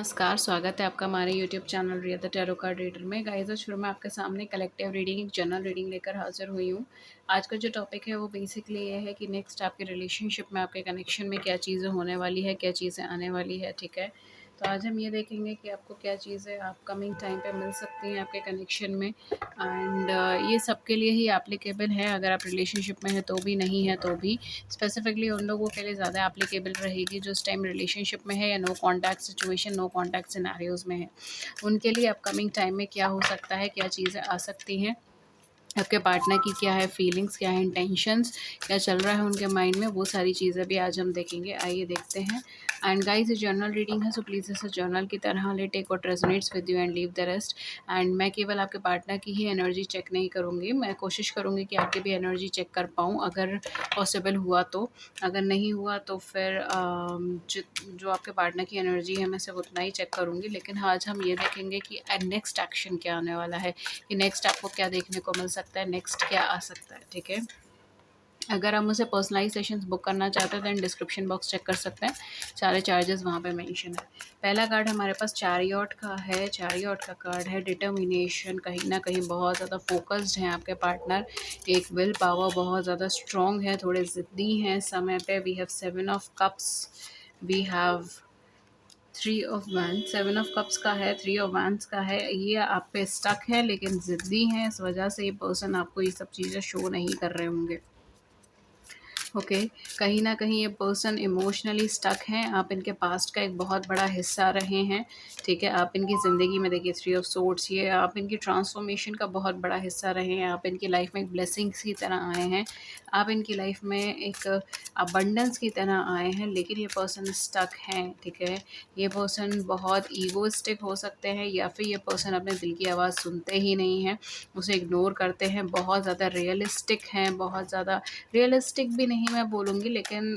नमस्कार, स्वागत है आपका हमारे YouTube channel Riya the tarot card reader में। गाइस आज फिर मैं आपके सामने कलेक्टिव रीडिंग, एक जनरल रीडिंग लेकर हाज़िर हुई हूँ। आज का जो टॉपिक है वो बेसिकली ये है कि नेक्स्ट आपके रिलेशनशिप में, आपके कनेक्शन में क्या चीज़ें होने वाली है, क्या चीज़ें आने वाली है, ठीक है? तो आज हम ये देखेंगे कि आपको क्या चीज़ें अपकमिंग टाइम पे मिल सकती हैं आपके कनेक्शन में। एंड ये सबके लिए ही एप्लीकेबल है, अगर आप रिलेशनशिप में हैं तो भी, नहीं है तो भी। स्पेसिफिकली उन लोगों के लिए ज़्यादा एप्लीकेबल रहेगी जो इस टाइम रिलेशनशिप में है या no contact situation, no contact scenarios में है। उनके लिए अपकमिंग टाइम में क्या हो सकता है, क्या चीज़ें आ सकती हैं, आपके पार्टनर की क्या है फीलिंग्स, क्या है इंटेंशंस, क्या चल रहा है उनके माइंड में, वो सारी चीज़ें भी आज हम देखेंगे। आइए देखते हैं। एंड गाइस ये जर्नल रीडिंग है, सो प्लीज़ इसे जर्नल की तरह ले, take what resonates with you and leave the rest. And मैं केवल आपके पार्टनर की ही एनर्जी चेक नहीं करूँगी, मैं कोशिश करूँगी कि आपकी भी एनर्जी चेक कर पाऊँ अगर पॉसिबल हुआ तो। अगर नहीं हुआ तो फिर जो आपके पार्टनर की एनर्जी है मैं सिर्फ उतना ही चेक करूँगी। लेकिन हाँ, आज हम ये देखेंगे कि नेक्स्ट एक्शन क्या आने वाला है, कि नेक्स्ट आपको क्या देखने को मिल सकता है, नेक्स्ट क्या आ सकता है, ठीक है? अगर आप मुझसे पर्सनलाइज सेशंस बुक करना चाहते हैं, देन डिस्क्रिप्शन बॉक्स चेक कर सकते हैं, सारे चार्जेस वहाँ पे मेंशन है। पहला कार्ड हमारे पास चैरियट का है। चैरियट का कार्ड है डिटर्मिनेशन, कहीं ना कहीं बहुत ज़्यादा फोकस्ड हैं आपके पार्टनर, एक विल पावर बहुत ज़्यादा स्ट्रॉन्ग है, थोड़े ज़िद्दी हैं समय पे। We have 7 of cups, we have 3 of wand. 7 of cups का है, 3 ऑफ वैंड्स का है। ये आप पे स्टक है लेकिन ज़िद्दी हैं, इस वजह से ये पर्सन आपको ये सब चीज़ें शो नहीं कर रहे होंगे। ओके, कहीं न कहीं ये पर्सन इमोशनली स्टक हैं, आप इनके पास्ट का एक बहुत बड़ा हिस्सा रहे हैं, ठीक है? आप इनकी ज़िंदगी में देखिए 3 ऑफ सोर्ड्स, ये आप इनकी ट्रांसफॉर्मेशन का बहुत बड़ा हिस्सा रहे हैं, आप इनकी लाइफ में एक ब्लेसिंग्स की तरह आए हैं, आप इनकी लाइफ में एक अबंडेंस की तरह आए हैं, लेकिन ये पर्सन स्टक हैं, ठीक है? ये पर्सन बहुत ईगोइस्टिक हो सकते हैं या फिर ये पर्सन अपने दिल की आवाज़ सुनते ही नहीं हैं, उसे इग्नोर करते हैं, बहुत ज़्यादा रियलिस्टिक हैं, बहुत ज़्यादा रियलिस्टिक भी नहीं मैं बोलूँगी, लेकिन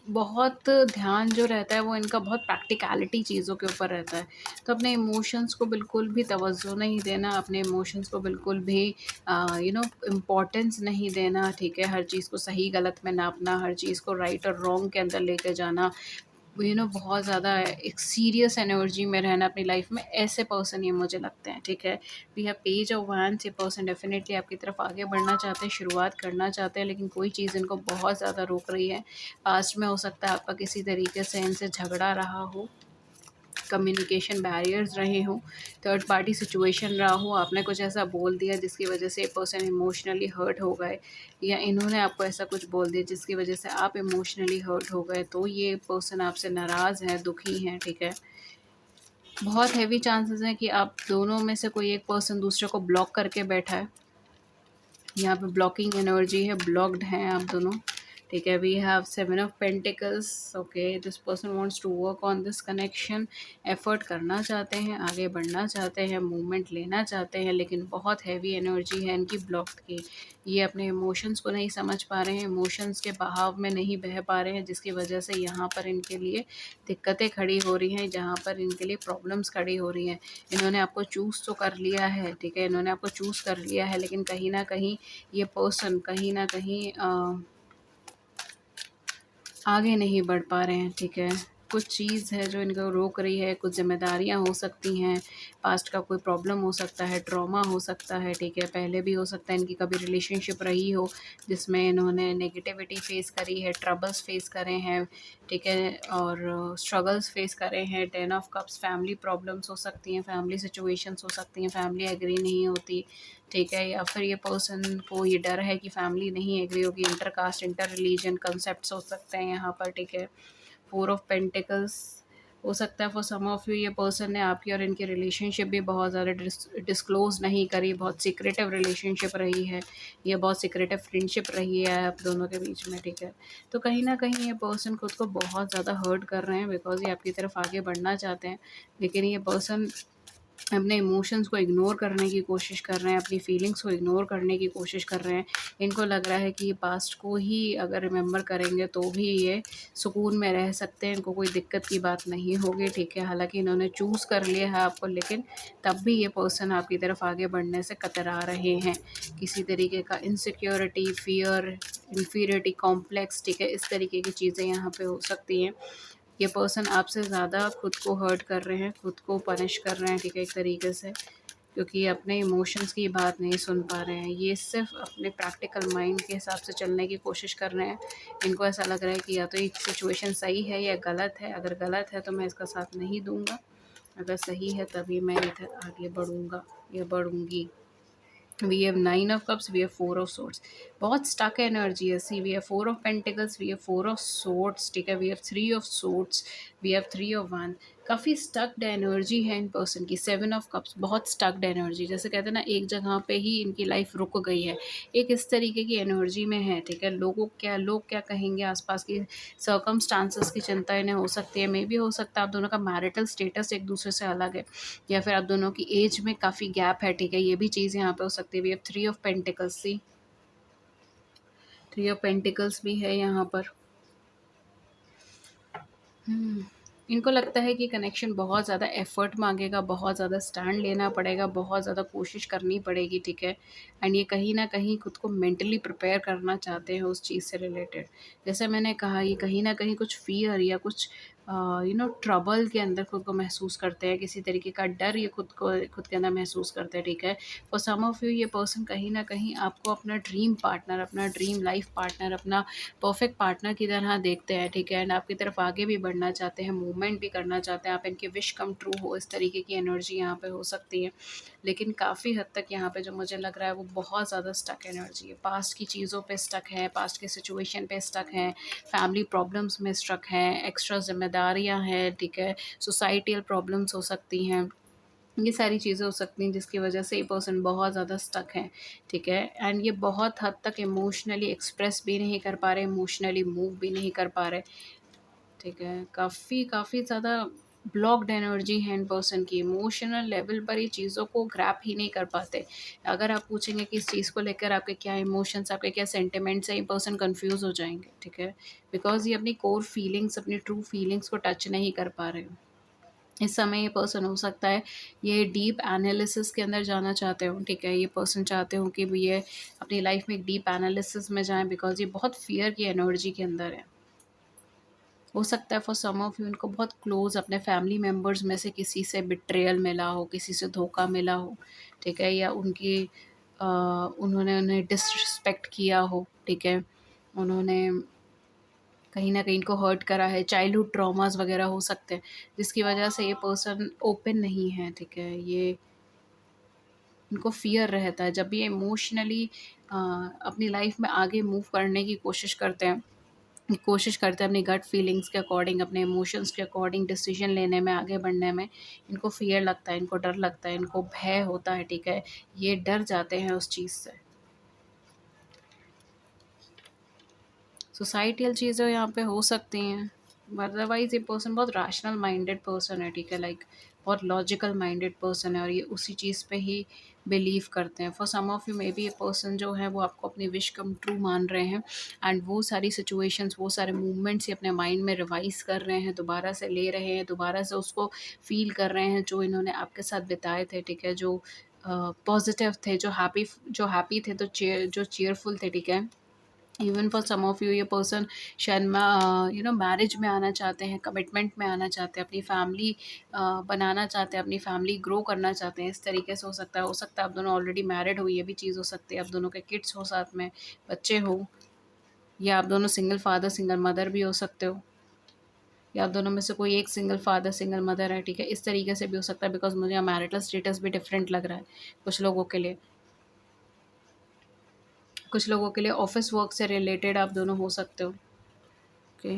बहुत ध्यान जो रहता है वो इनका बहुत प्रैक्टिकैलिटी चीज़ों के ऊपर रहता है। तो अपने इमोशंस को बिल्कुल भी तवज्जो नहीं देना, अपने इमोशंस को बिल्कुल भी इम्पोर्टेंस नहीं देना, ठीक है? हर चीज़ को सही गलत में नापना, हर चीज़ को राइट और रॉन्ग के अंदर लेके जाना, बहुत ज़्यादा एक सीरियस एनर्जी में रहना अपनी लाइफ में, ऐसे पर्सन ये मुझे लगते हैं, ठीक है? We have page of wands, ये पर्सन डेफिनेटली आपकी तरफ आगे बढ़ना चाहते हैं, शुरुआत करना चाहते हैं, लेकिन कोई चीज़ इनको बहुत ज़्यादा रोक रही है। पास्ट में हो सकता है आपका किसी तरीके से इनसे झगड़ा रहा हो, कम्युनिकेशन बैरियर्स रहे हों, थर्ड पार्टी सिचुएशन रहा हो, आपने कुछ ऐसा बोल दिया जिसकी वजह से पर्सन इमोशनली हर्ट हो गए, या इन्होंने आपको ऐसा कुछ बोल दिया जिसकी वजह से आप इमोशनली हर्ट हो गए, तो ये पर्सन आपसे नाराज़ है, दुखी हैं, ठीक है? बहुत हेवी चांसेस हैं कि आप दोनों में से कोई एक पर्सन दूसरे को ब्लॉक करके बैठा है। यहाँ पे ब्लॉकिंग एनर्जी है, ब्लॉक्ड हैं आप दोनों, ठीक है? We have 7 of pentacles. Okay, this person wants to work on this connection, effort करना चाहते हैं, आगे बढ़ना चाहते हैं, मूवमेंट लेना चाहते हैं, लेकिन बहुत हैवी एनर्जी है इनकी ब्लॉक्ड की। ये अपने इमोशंस को नहीं समझ पा रहे हैं, इमोशंस के बहाव में नहीं बह पा रहे हैं, जिसकी वजह से यहाँ पर इनके लिए दिक्कतें खड़ी हो रही हैं, जहाँ पर इनके लिए प्रॉब्लम्स खड़ी हो रही हैं। इन्होंने आपको चूज़ तो कर लिया है, ठीक है? इन्होंने आपको चूज़ कर लिया है, लेकिन कहीं न कहीं ये पर्सन कहीं न कहीं आगे नहीं बढ़ पा रहे हैं, ठीक है? कुछ चीज़ है जो इनको रोक रही है, कुछ ज़िम्मेदारियाँ हो सकती हैं, पास्ट का कोई प्रॉब्लम हो सकता है, ट्रॉमा हो सकता है, ठीक है? पहले भी हो सकता है इनकी कभी रिलेशनशिप रही हो, जिसमें इन्होंने नेगेटिविटी फ़ेस करी है, ट्रबल्स फ़ेस करे हैं, ठीक है? और स्ट्रगल्स फ़ेस करे हैं। 10 ऑफ कप्स, फैमिली प्रॉब्लम्स हो सकती हैं, फैमिली सिचुएशंस हो सकती हैं, फैमिली एग्री नहीं होती, ठीक है? या फिर ये पर्सन को ये डर है कि फैमिली नहीं एग्री होगी, inter caste, inter religion concepts हो सकते हैं यहाँ पर, ठीक है? 4 ऑफ पेंटिकल्स हो सकता है फॉर सम ऑफ यू ये पर्सन ने आपकी और इनकी रिलेशनशिप भी बहुत ज़्यादा डिस्क्लोज़ नहीं करी, बहुत सीक्रेटिव रिलेशनशिप रही है, ये बहुत सीक्रेटिव फ्रेंडशिप रही है आप दोनों के बीच में, ठीक है? तो कहीं न कहीं ये पर्सन खुद को बहुत ज़्यादा हर्ट कर रहे हैं, बिकॉज़ ये आपकी तरफ आगे बढ़ना चाहते हैं, लेकिन ये पर्सन अपने इमोशंस को इग्नोर करने की कोशिश कर रहे हैं, अपनी फीलिंग्स को इग्नोर करने की कोशिश कर रहे हैं। इनको लग रहा है कि ये पास्ट को ही अगर रिमेंबर करेंगे तो भी ये सुकून में रह सकते हैं, इनको कोई दिक्कत की बात नहीं होगी, ठीक है? हालाँकि इन्होंने चूज़ कर लिया है आपको, लेकिन तब भी ये पर्सन आपकी तरफ आगे बढ़ने से कतरा रहे हैं। किसी तरीके का इनसिक्योरिटी, फ़ियर, इन्फीरियरिटी कॉम्प्लेक्स, ठीक है? इस तरीके की चीज़ें यहाँ पे हो सकती हैं। ये पर्सन आपसे ज़्यादा खुद को हर्ट कर रहे हैं, खुद को पनिश कर रहे हैं, ठीक है, एक तरीके से, क्योंकि ये अपने इमोशंस की बात नहीं सुन पा रहे हैं। ये सिर्फ अपने प्रैक्टिकल माइंड के हिसाब से चलने की कोशिश कर रहे हैं। इनको ऐसा लग रहा है कि या तो ये सिचुएशन सही है या गलत है। अगर गलत है तो मैं इसका साथ नहीं दूंगा, अगर सही है तभी मैं इधर आगे बढ़ूंगा या बढ़ूंगी। We have 9 of cups, we have 4 of swords. बहुत स्टक एनर्जी है। See we have 4 of pentacles, we have 4 of swords, ठीक है, we have 3 of swords, we have 3 of वन। काफ़ी स्टक्ड एनर्जी है इन पर्सन की। 7 ऑफ कप्स, बहुत स्टक्ड energy, जैसे कहते हैं ना एक जगह पे ही इनकी लाइफ रुक गई है, एक इस तरीके की एनर्जी में है, ठीक है। लोग क्या कहेंगे, आसपास की सर्कमस्टांसेस की चिंता इन्हें हो सकती है। मे बी हो सकता है आप दोनों का मैरिटल स्टेटस एक दूसरे से अलग है, या फिर आप दोनों की एज में काफ़ी गैप है, ठीक है, ये भी चीज़ यहाँ पे हो सकती है। We have 3 of pentacles, see 3 of pentacles भी है यहाँ पर। इनको लगता है कि कनेक्शन बहुत ज़्यादा एफर्ट मांगेगा, बहुत ज़्यादा स्टैंड लेना पड़ेगा, बहुत ज़्यादा कोशिश करनी पड़ेगी, ठीक है। एंड ये कहीं ना कहीं खुद को मेंटली प्रिपेयर करना चाहते हैं उस चीज़ से रिलेटेड। जैसे मैंने कहा, ये कहीं ना कहीं कुछ फियर या कुछ ट्रबल के अंदर खुद को महसूस करते हैं, किसी तरीके का डर ये खुद के अंदर महसूस करते हैं, ठीक है। फॉर सम ऑफ यू ये पर्सन कहीं ना कहीं आपको अपना ड्रीम पार्टनर, अपना ड्रीम लाइफ पार्टनर, अपना परफेक्ट पार्टनर की तरह देखते हैं, ठीक है। एंड आपकी तरफ आगे भी बढ़ना चाहते हैं, मूवमेंट भी करना चाहते हैं, आप इनकी विश कम ट्रू हो, इस तरीके की एनर्जी यहाँ पे हो सकती है। लेकिन काफ़ी हद तक यहाँ पे जो मुझे लग रहा है वो बहुत ज़्यादा स्टक एनर्जी है। पास्ट की चीज़ों पे स्टक है, पास्ट के सिचुएशन पे स्टक है, फैमिली प्रॉब्लम्स में स्टक है, एक्स्ट्रा जिम्मेदारियाँ हैं, ठीक है, सोसाइटियल प्रॉब्लम्स हो सकती हैं, ये सारी चीज़ें हो सकती हैं जिसकी वजह से ये पर्सन बहुत ज़्यादा स्टक है, ठीक है। एंड ये बहुत हद तक इमोशनली एक्सप्रेस भी नहीं कर पा रहे, इमोशनली मूव भी नहीं कर पा रहे, ठीक है। काफ़ी काफ़ी ज़्यादा ब्लॉक्ड एनर्जी है इन पर्सन की। इमोशनल लेवल पर ये चीज़ों को ग्रैप ही नहीं कर पाते। अगर आप पूछेंगे कि इस चीज़ को लेकर आपके क्या इमोशंस, आपके क्या सेंटिमेंट्स हैं, ये पर्सन कंफ्यूज हो जाएंगे, ठीक है। बिकॉज ये अपनी कोर फीलिंग्स, अपनी ट्रू फीलिंग्स को टच नहीं कर पा रहे हो। इस समय ये पर्सन हो सकता है ये डीप एनालिसिस के अंदर जाना चाहते हो, ठीक है। ये पर्सन चाहते हो कि ये अपनी लाइफ में एक डीप एनालिसिस में जाएं, बिकॉज ये बहुत फियर की एनर्जी के अंदर है। हो सकता है फॉर सम ऑफ यू इनको बहुत क्लोज अपने फैमिली मेम्बर्स में से किसी से बिट्रेयल मिला हो, किसी से धोखा मिला हो, ठीक है, या उन्होंने उन्हें डिसरिस्पेक्ट किया हो, ठीक है, उन्होंने कहीं न कहीं इनको हर्ट करा है, चाइल्डहुड ट्रॉमास वगैरह हो सकते हैं, जिसकी वजह से ये पर्सन ओपन नहीं है, ठीक है। ये इनको फ़ियर रहता है जब ये इमोशनली अपनी लाइफ में आगे मूव करने की कोशिश करते हैं अपनी गट फीलिंग्स के अकॉर्डिंग, अपने इमोशंस के अकॉर्डिंग डिसीजन लेने में, आगे बढ़ने में, इनको फ़ियर लगता है, इनको डर लगता है, इनको भय होता है, ठीक है। ये डर जाते हैं उस चीज़ से। सोसाइटियल चीज़ें यहाँ पे हो सकती हैं, अदरवाइज ये पर्सन बहुत रैशनल माइंडेड पर्सन है, ठीक है, लाइक बहुत लॉजिकल माइंडेड पर्सन है, और ये उसी चीज़ पे ही बिलीव करते हैं। For some of you maybe ये पर्सन जो है वो आपको अपनी विश कम ट्रू मान रहे हैं, एंड वो सारी सिचुएशंस, वो सारे मूवमेंट्स ये अपने माइंड में रिवाइज कर रहे हैं, दोबारा से ले रहे हैं, दोबारा से उसको फील कर रहे हैं जो इन्होंने आपके साथ बिताए थे, ठीक है, जो पॉजिटिव थे, जो हैप्पी थे, तो जो चेयरफुल थे, ठीक है। Even for some of you ये पर्सन शायद मैरिज में आना चाहते हैं, कमिटमेंट में आना चाहते हैं, अपनी फैमिली बनाना चाहते हैं, अपनी फैमिली ग्रो करना चाहते हैं, इस तरीके से हो सकता है आप दोनों ऑलरेडी मैरिड हो, ये भी चीज़ हो सकती है, आप दोनों के किड्स हो, साथ में बच्चे हो, या आप दोनों सिंगल फादर सिंगल मदर भी हो सकते हो, या आप दोनों में से कोई एक सिंगल फादर सिंगल मदर है, ठीक है, इस तरीके से भी हो सकता है, बिकॉज मुझे यहाँ मैरिटल स्टेटस भी डिफरेंट लग रहा है कुछ लोगों के लिए। कुछ लोगों के लिए ऑफिस वर्क से रिलेटेड आप दोनों हो सकते हो, ओके।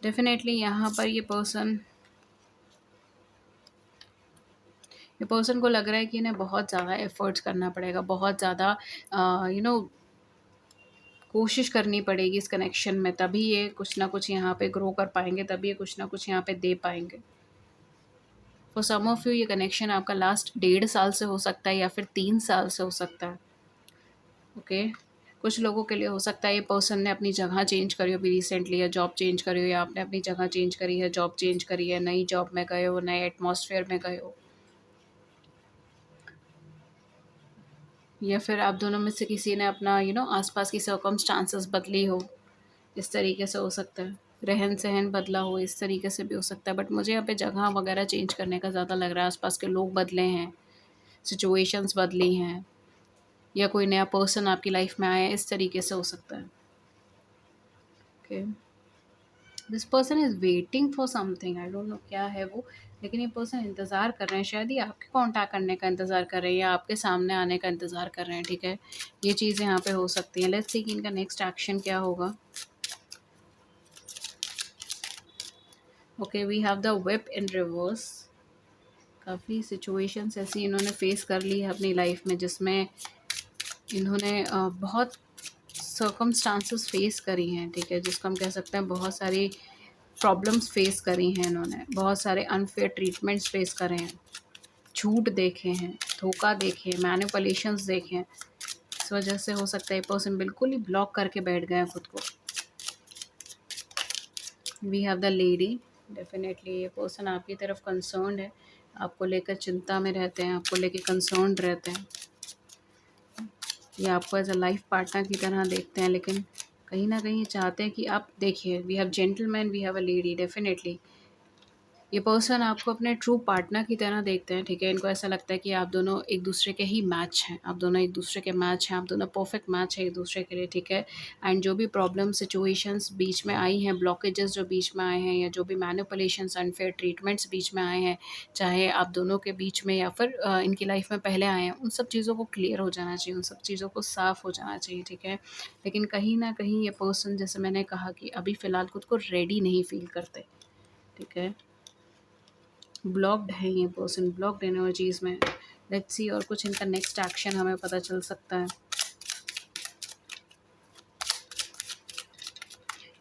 डेफ़िनेटली यहाँ पर ये पर्सन को लग रहा है कि इन्हें बहुत ज़्यादा एफ़र्ट्स करना पड़ेगा, बहुत ज़्यादा यू नो कोशिश करनी पड़ेगी इस कनेक्शन में, तभी ये कुछ ना कुछ यहाँ पे ग्रो कर पाएँगे, तभी ये कुछ ना कुछ यहाँ पे दे पाएँगे। फॉर सम ऑफ यू ये कनेक्शन आपका लास्ट 1.5 साल से हो सकता है, या फिर 3 साल से हो सकता है, ओके। कुछ लोगों के लिए हो सकता है ये पर्सन ने अपनी जगह चेंज करी हो अभी रिसेंटली, या जॉब चेंज करी हो, या आपने अपनी जगह चेंज करी है, जॉब चेंज करी है, नई जॉब में गए हो, नए एटमॉस्फेयर में गए हो, या फिर आप दोनों में से किसी ने अपना आसपास की सर्कमस्टांसेस बदली हो, इस तरीके से हो सकता है। रहन-सहन बदला हो, इस तरीके से भी हो सकता है। बट मुझे यहाँ पे जगह वगैरह चेंज करने का ज़्यादा लग रहा है, आस-पास के लोग बदले हैं, सिचुएशंस बदली हैं या कोई नया पर्सन आपकी लाइफ़ में आया है, इस तरीके से हो सकता है। Okay. This person is waiting for something, I don't know क्या है वो, लेकिन ये पर्सन इंतज़ार कर रहे हैं, शायद ये आपके कॉन्टैक्ट करने का इंतज़ार कर रहे हैं या आपके सामने आने का इंतज़ार कर रहे हैं, ठीक है? ये चीज़ें यहाँ पे हो सकती हैं। लेट्स सी कि इनका नेक्स्ट एक्शन क्या होगा। Okay, we have the whip in reverse. काफ़ी सिचुएशंस ऐसी इन्होंने फेस कर ली है अपनी लाइफ में, जिसमें इन्होंने बहुत सर्कमस्टांसेस फेस करी हैं, ठीक है? जिसको हम कह सकते हैं बहुत सारी प्रॉब्लम्स फेस करी हैं इन्होंने, बहुत सारे अनफेयर ट्रीटमेंट्स फेस करे हैं, झूठ देखे हैं, धोखा देखे हैं, मैनिपुलेशंस देखे हैं। इस वजह से हो सकता है ये पर्सन बिल्कुल ही ब्लॉक करके बैठ गए हैं खुद को। We have the lady. Definitely ये पर्सन आपकी तरफ कंसर्न्ड है, आपको लेकर चिंता में रहते हैं, आपको लेकर कंसर्न्ड रहते हैं, ये आपको एज अ लाइफ पार्टनर की तरह देखते हैं, लेकिन कहीं ना कहीं चाहते हैं कि आप देखिए, we have gentleman, we have a lady. Definitely ये पर्सन आपको अपने ट्रू पार्टनर की तरह देखते हैं, ठीक है? इनको ऐसा लगता है कि आप दोनों एक दूसरे के ही मैच हैं, आप दोनों एक दूसरे के मैच हैं, आप दोनों परफेक्ट मैच है एक दूसरे के लिए, ठीक है? एंड जो भी प्रॉब्लम सिचुएशंस बीच में आई हैं, ब्लॉकेजेस जो बीच में आए हैं या जो भी मैनिपुलेशंस, अनफेयर ट्रीटमेंट्स बीच में आए हैं, चाहे आप दोनों के बीच में या फिर इनकी लाइफ में पहले आए हैं, उन सब चीज़ों को क्लियर हो जाना चाहिए, उन सब चीज़ों को साफ़ हो जाना चाहिए, ठीक है? लेकिन कहीं ना कहीं ये पर्सन, जैसे मैंने कहा, कि अभी फ़िलहाल खुद को रेडी नहीं फील करते, ठीक है? ब्लॉक्ड है ये पर्सन, ब्लॉक्ड एनर्जीज में। लेट्स सी और कुछ इनका नेक्स्ट एक्शन हमें पता चल सकता है।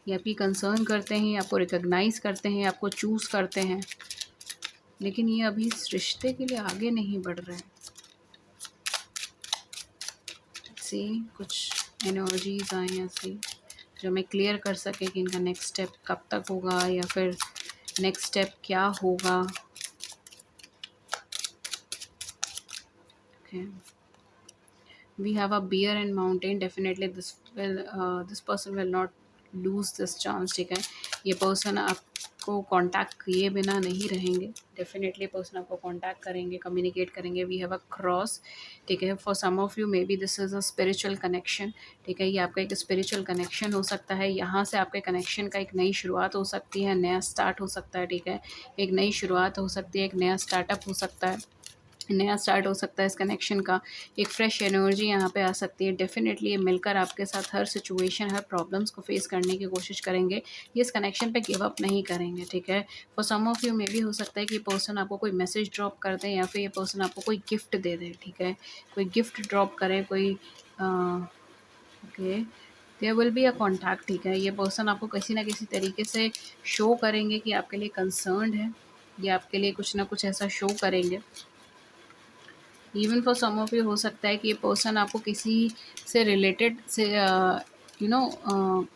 ये आपकी कंसर्न करते हैं, आपको रिकॉग्नाइज करते हैं, आपको चूज़ करते हैं, लेकिन ये अभी इस रिश्ते के लिए आगे नहीं बढ़ रहे हैं। सी कुछ एनर्जीज आए हैं ऐसी जो हमें क्लियर कर सके कि इनका नेक्स्ट स्टेप कब तक होगा या फिर नेक्स्ट स्टेप क्या होगा। Okay, we have a bear and mountain. Definitely this person will not lose this chance, ठीक है? ये पर्सन आपको कांटेक्ट किए बिना नहीं रहेंगे, डेफिनेटली पर्सन आपको कांटेक्ट करेंगे, कम्युनिकेट करेंगे। वी हैव अ क्रॉस, ठीक है? For some of you maybe this is a spiritual connection, ठीक है? ये आपका एक स्पिरिचुअल कनेक्शन हो सकता है, यहाँ से आपके कनेक्शन का एक नई शुरुआत हो सकती है, नया स्टार्ट हो सकता है, ठीक है? एक नई शुरुआत हो सकती है, एक नया स्टार्टअप हो सकता है, नया स्टार्ट हो सकता है इस कनेक्शन का। एक फ्रेश एनर्जी यहाँ पे आ सकती है। डेफिनेटली ये मिलकर आपके साथ हर सिचुएशन, हर प्रॉब्लम्स को फेस करने की कोशिश करेंगे। ये इस कनेक्शन पे गिव अप नहीं करेंगे, ठीक है? For some of you may भी हो सकता है कि ये पर्सन आपको कोई मैसेज ड्रॉप कर दे या फिर ये पर्सन आपको कोई गिफ्ट दे दे, ठीक है? कोई गिफ्ट ड्रॉप करे, कोई okay, there will be a contact, ठीक है? ये पर्सन आपको किसी ना किसी तरीके से शो करेंगे कि आपके लिए कंसर्न्ड है, ये आपके लिए कुछ ना कुछ ऐसा शो करेंगे। Even for some of you हो सकता है कि ये पर्सन आपको किसी से रिलेटेड से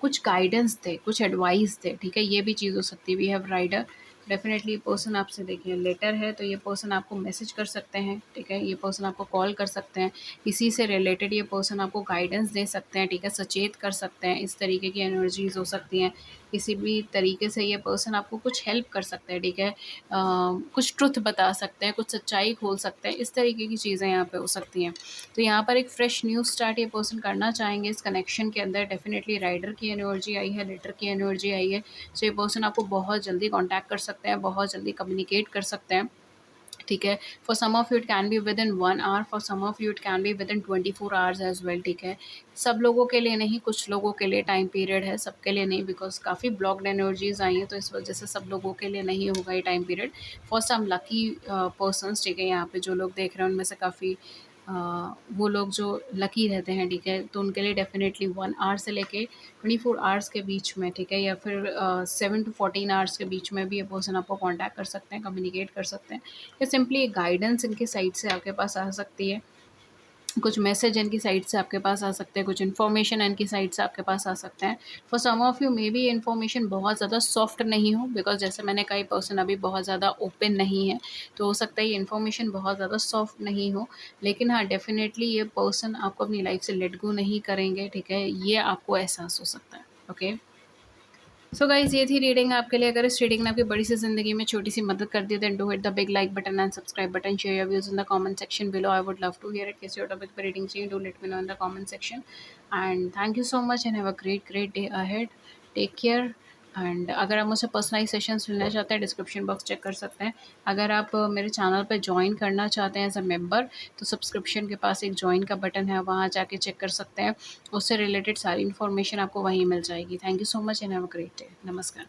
कुछ गाइडेंस दे, कुछ एडवाइस दे, ठीक है? ये भी चीज़ हो सकती है। We have rider. डेफिनेटली ये पर्सन आपसे, देखिए लेटर है तो ये पर्सन आपको मैसेज कर सकते हैं, ठीक है? ये पर्सन आपको कॉल कर सकते हैं, किसी से रिलेटेड ये पर्सन आपको गाइडेंस दे सकते हैं, ठीक है? सचेत कर सकते हैं, इस तरीके की एनर्जीज हो सकती हैं। किसी भी तरीके से ये पर्सन आपको कुछ हेल्प कर सकता है, ठीक है? कुछ ट्रुथ बता सकते हैं, कुछ सच्चाई खोल सकते हैं, इस तरीके की चीज़ें यहाँ पे हो सकती हैं। तो यहाँ पर एक फ्रेश न्यू स्टार्ट ये पर्सन करना चाहेंगे इस कनेक्शन के अंदर। डेफिनेटली राइडर की एनर्जी आई है, लेटर की एनर्जी आई है। सो ये पर्सन आपको बहुत जल्दी कॉन्टैक्ट कर सकते हैं, बहुत जल्दी कम्युनिकेट कर सकते हैं, ठीक है? For some of you it can be within 1 hour, for some of you it can be within 24 hours as well, ठीक है? सब लोगों के लिए नहीं, कुछ लोगों के लिए टाइम पीरियड है, सबके लिए नहीं, बिकॉज़ काफ़ी ब्लॉक्ड एनर्जीज़ आई हैं, तो इस वजह से सब लोगों के लिए नहीं होगा ये time period. For some lucky persons, ठीक है? यहाँ पे जो लोग देख रहे हैं उनमें से काफ़ी वो लोग जो लकी रहते हैं, ठीक है? तो उनके लिए डेफ़िनेटली 1 आवर से लेके 24 आवर्स के बीच में, ठीक है? या फिर 7 टू 14 आवर्स के बीच में भी ये पर्सन आपको कॉन्टैक्ट कर सकते हैं, कम्युनिकेट कर सकते हैं, या सिंपली एक गाइडेंस इनकी साइड से आपके पास आ सकती है। कुछ मैसेज इनकी साइड से आपके पास आ सकते हैं, कुछ इन्फॉर्मेशन इनकी साइड से आपके पास आ सकते हैं। For some of you maybe ये इन्फॉर्मेशन बहुत ज़्यादा सॉफ्ट नहीं हो, बिकॉज़ जैसे मैंने कहा, ये पर्सन अभी बहुत ज़्यादा ओपन नहीं है, तो हो सकता है ये इन्फॉर्मेशन बहुत ज़्यादा सॉफ्ट नहीं हो। लेकिन हाँ, डेफ़िनेटली ये पर्सन आपको अपनी लाइफ़ से लेट गो नहीं करेंगे, ठीक है? ये आपको एहसास हो सकता है, ओके? सो गाइज़ ये थी रीडिंग आपके लिए। अगर इस रीडिंग ने आपकी बड़ी सी ज़िंदगी में छोटी-सी मदद कर दी, then do hit the big like button and subscribe button, share your views in the comment section below. I would love to hear it. किस और टॉपिक पे रीडिंग चाहिए, do let me know in the comment section. And thank you so much and have a great day ahead. Take care. And अगर आप मुझसे personalise sessions लेना चाहते हैं, डिस्क्रिप्शन बॉक्स चेक कर सकते हैं। अगर आप मेरे चैनल पे जॉइन करना चाहते हैं एज़ अ मेंबर, तो सब्सक्रिप्शन के पास एक जॉइन का बटन है, वहाँ जाके चेक कर सकते हैं। उससे रिलेटेड सारी इन्फॉर्मेशन आपको वहीं मिल जाएगी। Thank you so much and have a great day. नमस्कार।